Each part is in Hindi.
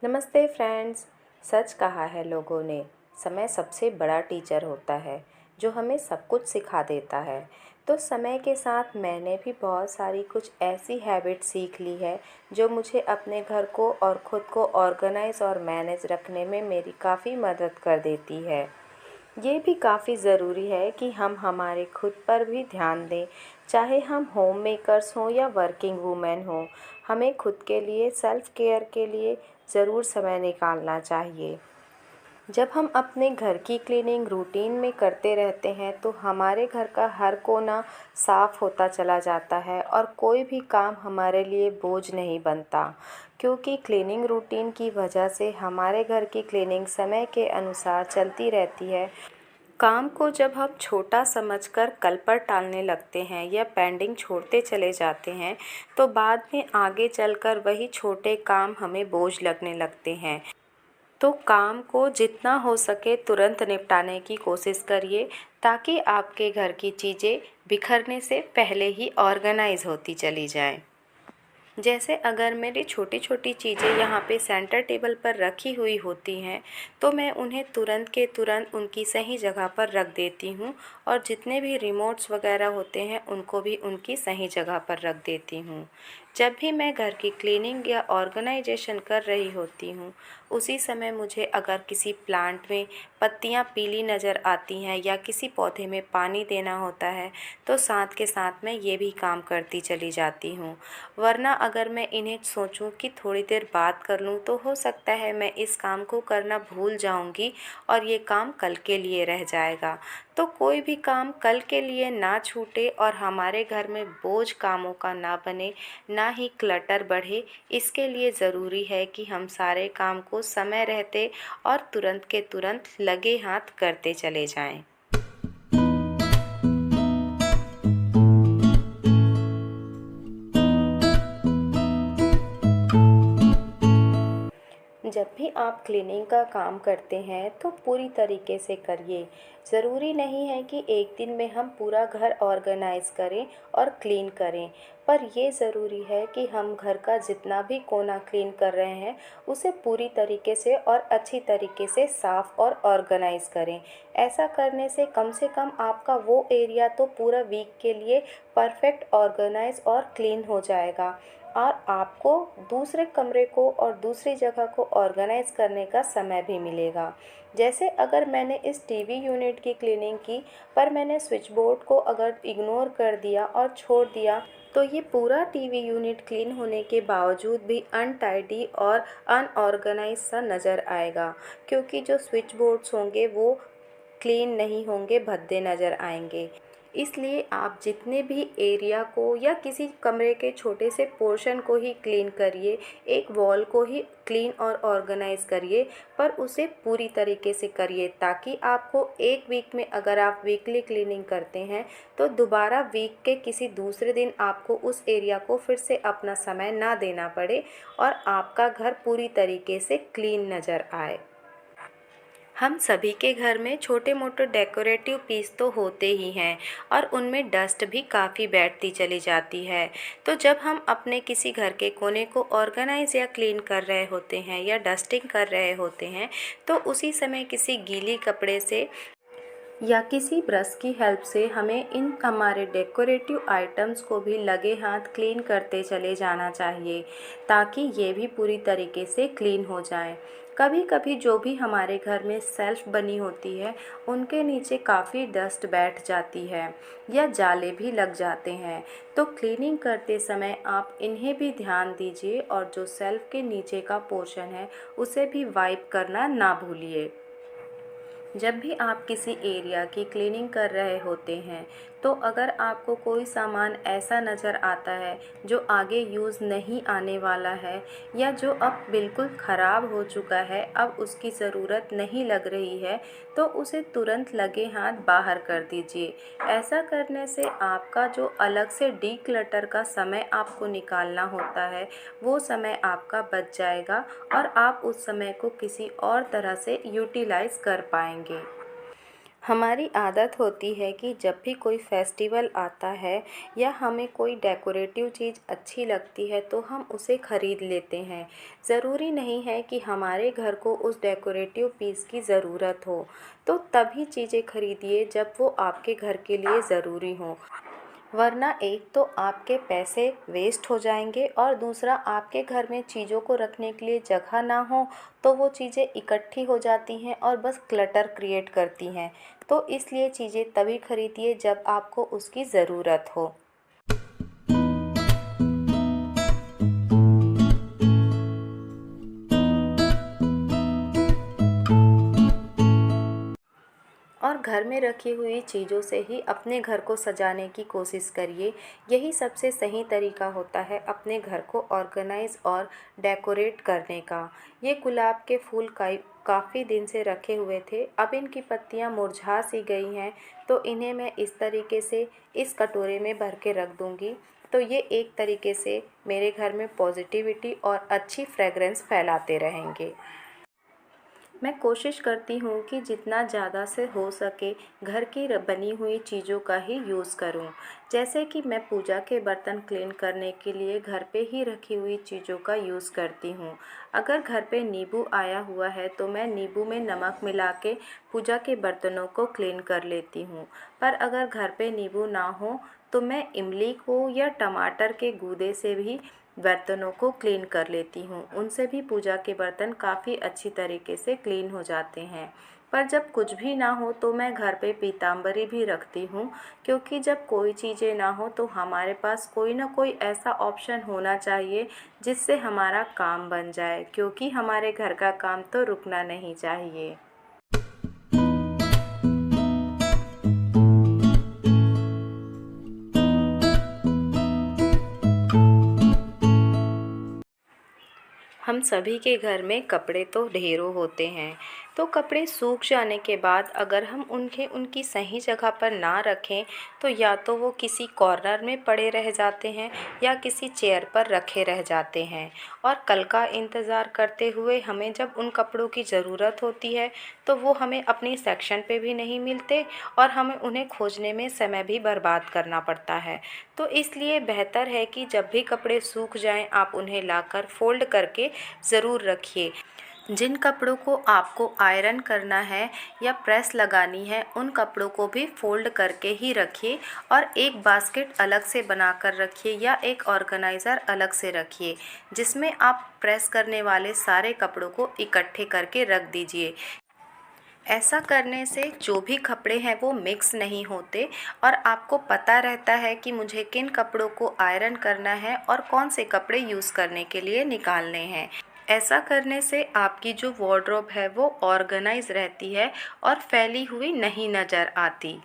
नमस्ते फ्रेंड्स। सच कहा है लोगों ने, समय सबसे बड़ा टीचर होता है जो हमें सब कुछ सिखा देता है। तो समय के साथ मैंने भी बहुत सारी कुछ ऐसी हैबिट सीख ली है जो मुझे अपने घर को और ख़ुद को ऑर्गेनाइज और मैनेज रखने में मेरी काफ़ी मदद कर देती है। ये भी काफ़ी ज़रूरी है कि हम हमारे खुद पर भी ध्यान दें, चाहे हम होम मेकर्स हों या वर्किंग वूमेन हों। हमें खुद के लिए सेल्फ़ केयर के लिए ज़रूर समय निकालना चाहिए। जब हम अपने घर की क्लीनिंग रूटीन में करते रहते हैं तो हमारे घर का हर कोना साफ़ होता चला जाता है और कोई भी काम हमारे लिए बोझ नहीं बनता, क्योंकि क्लीनिंग रूटीन की वजह से हमारे घर की क्लीनिंग समय के अनुसार चलती रहती है। काम को जब हम छोटा समझकर कल पर टालने लगते हैं या पेंडिंग छोड़ते चले जाते हैं तो बाद में आगे चलकर वही छोटे काम हमें बोझ लगने लगते हैं। तो काम को जितना हो सके तुरंत निपटाने की कोशिश करिए, ताकि आपके घर की चीज़ें बिखरने से पहले ही ऑर्गेनाइज होती चली जाएं। जैसे अगर मेरी छोटी छोटी चीज़ें यहाँ पे सेंटर टेबल पर रखी हुई होती हैं तो मैं उन्हें तुरंत के तुरंत उनकी सही जगह पर रख देती हूँ, और जितने भी रिमोट्स वगैरह होते हैं उनको भी उनकी सही जगह पर रख देती हूँ। जब भी मैं घर की क्लीनिंग या ऑर्गेनाइजेशन कर रही होती हूँ उसी समय मुझे अगर किसी प्लांट में पत्तियाँ पीली नज़र आती हैं या किसी पौधे में पानी देना होता है तो साथ के साथ मैं ये भी काम करती चली जाती हूँ। वरना अगर मैं इन्हें सोचूं कि थोड़ी देर बाद कर लूं तो हो सकता है मैं इस काम को करना भूल जाऊंगी और ये काम कल के लिए रह जाएगा। तो कोई भी काम कल के लिए ना छूटे और हमारे घर में बोझ कामों का ना बने, ना ही क्लटर बढ़े, इसके लिए ज़रूरी है कि हम सारे काम को समय रहते और तुरंत के तुरंत लगे हाथ करते चले जाएं। जब भी आप क्लीनिंग का काम करते हैं तो पूरी तरीके से करिए। ज़रूरी नहीं है कि एक दिन में हम पूरा घर ऑर्गेनाइज़ करें और क्लीन करें, पर ये ज़रूरी है कि हम घर का जितना भी कोना क्लीन कर रहे हैं उसे पूरी तरीके से और अच्छी तरीके से साफ़ और ऑर्गेनाइज़ करें। ऐसा करने से कम आपका वो एरिया तो पूरा वीक के लिए परफेक्ट ऑर्गेनाइज और क्लीन हो जाएगा, और आपको दूसरे कमरे को और दूसरी जगह को ऑर्गेनाइज़ करने का समय भी मिलेगा। जैसे अगर मैंने इस टीवी यूनिट की क्लीनिंग की पर मैंने स्विच बोर्ड को अगर इग्नोर कर दिया और छोड़ दिया तो ये पूरा टीवी यूनिट क्लीन होने के बावजूद भी अनटाइडी और अनऑर्गेनाइज सा नज़र आएगा, क्योंकि जो स्विच बोर्ड्स होंगे वो क्लीन नहीं होंगे, भद्दे नज़र आएंगे। इसलिए आप जितने भी एरिया को या किसी कमरे के छोटे से पोर्शन को ही क्लीन करिए, एक वॉल को ही क्लीन और ऑर्गेनाइज करिए, पर उसे पूरी तरीके से करिए ताकि आपको एक वीक में अगर आप वीकली क्लीनिंग करते हैं तो दोबारा वीक के किसी दूसरे दिन आपको उस एरिया को फिर से अपना समय ना देना पड़े और आपका घर पूरी तरीके से क्लीन नज़र आए। हम सभी के घर में छोटे मोटे डेकोरेटिव पीस तो होते ही हैं और उनमें डस्ट भी काफ़ी बैठती चली जाती है। तो जब हम अपने किसी घर के कोने को ऑर्गेनाइज या क्लीन कर रहे होते हैं या डस्टिंग कर रहे होते हैं तो उसी समय किसी गीली कपड़े से या किसी ब्रश की हेल्प से हमें इन हमारे डेकोरेटिव आइटम्स को भी लगे हाथ क्लीन करते चले जाना चाहिए, ताकि ये भी पूरी तरीके से क्लीन हो जाए। कभी कभी जो भी हमारे घर में सेल्फ बनी होती है उनके नीचे काफ़ी डस्ट बैठ जाती है या जाले भी लग जाते हैं, तो क्लीनिंग करते समय आप इन्हें भी ध्यान दीजिए और जो सेल्फ के नीचे का पोर्शन है उसे भी वाइप करना ना भूलिए। जब भी आप किसी एरिया की क्लीनिंग कर रहे होते हैं तो अगर आपको कोई सामान ऐसा नज़र आता है जो आगे यूज़ नहीं आने वाला है या जो अब बिल्कुल ख़राब हो चुका है, अब उसकी ज़रूरत नहीं लग रही है, तो उसे तुरंत लगे हाथ बाहर कर दीजिए। ऐसा करने से आपका जो अलग से डीक्लटर का समय आपको निकालना होता है वो समय आपका बच जाएगा और आप उस समय को किसी और तरह से यूटिलाइज़ कर पाएंगे। हमारी आदत होती है कि जब भी कोई फेस्टिवल आता है या हमें कोई डेकोरेटिव चीज़ अच्छी लगती है तो हम उसे ख़रीद लेते हैं। ज़रूरी नहीं है कि हमारे घर को उस डेकोरेटिव पीस की ज़रूरत हो, तो तभी चीज़ें खरीदिए जब वो आपके घर के लिए ज़रूरी हों। वरना एक तो आपके पैसे वेस्ट हो जाएंगे और दूसरा आपके घर में चीज़ों को रखने के लिए जगह ना हो तो वो चीज़ें इकट्ठी हो जाती हैं और बस क्लटर क्रिएट करती हैं। तो इसलिए चीज़ें तभी खरीदिए जब आपको उसकी ज़रूरत हो। और घर में रखी हुई चीज़ों से ही अपने घर को सजाने की कोशिश करिए। यही सबसे सही तरीका होता है अपने घर को ऑर्गेनाइज़ और डेकोरेट करने का। ये गुलाब के फूल काफ़ी दिन से रखे हुए थे, अब इनकी पत्तियां मुरझा सी गई हैं, तो इन्हें मैं इस तरीके से इस कटोरे में भर के रख दूँगी। तो ये एक तरीके से मेरे घर में पॉजिटिविटी और अच्छी फ्रेगरेंस फैलाते रहेंगे। मैं कोशिश करती हूँ कि जितना ज़्यादा से हो सके घर की बनी हुई चीज़ों का ही यूज़ करूँ। जैसे कि मैं पूजा के बर्तन क्लीन करने के लिए घर पे ही रखी हुई चीज़ों का यूज़ करती हूँ। अगर घर पे नींबू आया हुआ है तो मैं नींबू में नमक मिला के पूजा के बर्तनों को क्लीन कर लेती हूँ। पर अगर घर पे नींबू ना हो तो मैं इमली को या टमाटर के गूदे से भी बर्तनों को क्लीन कर लेती हूँ। उनसे भी पूजा के बर्तन काफ़ी अच्छी तरीके से क्लीन हो जाते हैं। पर जब कुछ भी ना हो तो मैं घर पे पीताम्बरी भी रखती हूँ, क्योंकि जब कोई चीज़ें ना हो तो हमारे पास कोई ना कोई ऐसा ऑप्शन होना चाहिए जिससे हमारा काम बन जाए, क्योंकि हमारे घर का काम तो रुकना नहीं चाहिए। हम सभी के घर में कपड़े तो ढेरों होते हैं, तो कपड़े सूख जाने के बाद अगर हम उनकी सही जगह पर ना रखें तो या तो वो किसी कॉर्नर में पड़े रह जाते हैं या किसी चेयर पर रखे रह जाते हैं, और कल का इंतज़ार करते हुए हमें जब उन कपड़ों की ज़रूरत होती है तो वो हमें अपनी सेक्शन पे भी नहीं मिलते और हमें उन्हें खोजने में समय भी बर्बाद करना पड़ता है। तो इसलिए बेहतर है कि जब भी कपड़े सूख जाएं आप उन्हें लाकर फ़ोल्ड करके ज़रूर रखिए। जिन कपड़ों को आपको आयरन करना है या प्रेस लगानी है उन कपड़ों को भी फ़ोल्ड करके ही रखिए, और एक बास्केट अलग से बनाकर रखिए या एक ऑर्गेनाइज़र अलग से रखिए जिसमें आप प्रेस करने वाले सारे कपड़ों को इकट्ठे करके रख दीजिए। ऐसा करने से जो भी कपड़े हैं वो मिक्स नहीं होते और आपको पता रहता है कि मुझे किन कपड़ों को आयरन करना है और कौन से कपड़े यूज़ करने के लिए निकालने हैं। ऐसा करने से आपकी जो वार्डरोब है वो ऑर्गेनाइज रहती है और फैली हुई नहीं नज़र आती।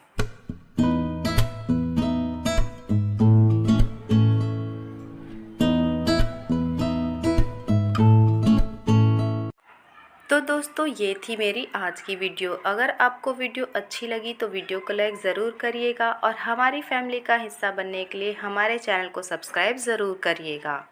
तो दोस्तों ये थी मेरी आज की वीडियो। अगर आपको वीडियो अच्छी लगी तो वीडियो को लाइक ज़रूर करिएगा और हमारी फैमिली का हिस्सा बनने के लिए हमारे चैनल को सब्सक्राइब ज़रूर करिएगा।